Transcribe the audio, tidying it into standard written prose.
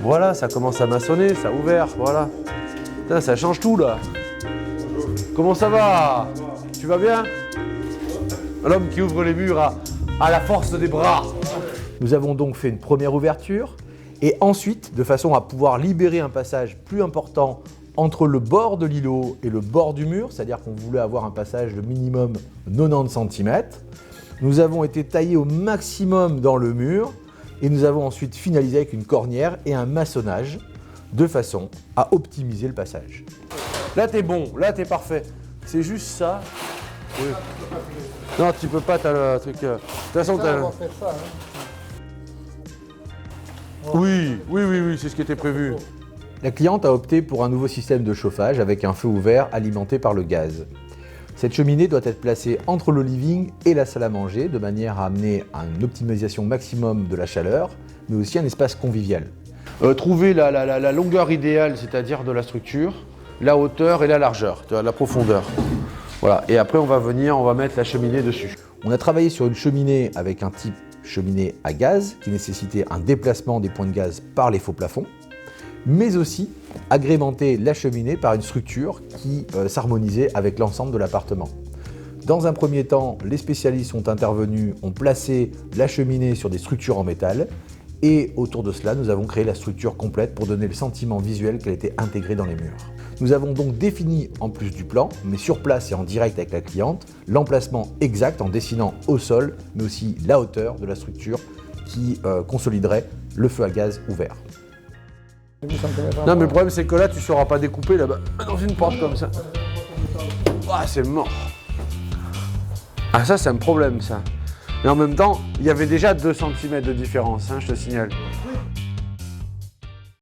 Voilà, ça commence à maçonner, ça a ouvert, voilà. Putain, ça change tout là. Comment ça va? Tu vas bien? L'homme qui ouvre les murs à la force des bras. Nous avons donc fait une première ouverture et ensuite, de façon à pouvoir libérer un passage plus important entre le bord de l'îlot et le bord du mur, c'est-à-dire qu'on voulait avoir un passage de minimum 90 cm, nous avons été taillés au maximum dans le mur et nous avons ensuite finalisé avec une cornière et un maçonnage de façon à optimiser le passage. Là, t'es bon, là, t'es parfait. C'est juste ça. Oui. Non, tu peux pas, t'as le truc. De toute façon, t'as. Oui, c'est ce qui était prévu. La cliente a opté pour un nouveau système de chauffage avec un feu ouvert alimenté par le gaz. Cette cheminée doit être placée entre le living et la salle à manger de manière à amener à une optimisation maximum de la chaleur, mais aussi un espace convivial. Trouver la longueur idéale, c'est-à-dire de la structure, la hauteur et la largeur, tu vois, la profondeur. Voilà. Et après, on va mettre la cheminée dessus. On a travaillé sur une cheminée avec un type cheminée à gaz qui nécessitait un déplacement des points de gaz par les faux plafonds, mais aussi agrémenter la cheminée par une structure qui s'harmonisait avec l'ensemble de l'appartement. Dans un premier temps, les spécialistes sont intervenus, ont placé la cheminée sur des structures en métal et autour de cela, nous avons créé la structure complète pour donner le sentiment visuel qu'elle était intégrée dans les murs. Nous avons donc défini, en plus du plan, mais sur place et en direct avec la cliente, l'emplacement exact en dessinant au sol, mais aussi la hauteur de la structure qui consoliderait le feu à gaz ouvert. Non, mais le problème, c'est que là, tu ne sauras pas découper là-bas, dans une porte comme ça. Ah, c'est mort. Ah, ça, c'est un problème, ça. Mais en même temps, il y avait déjà 2 cm de différence, hein, je te signale.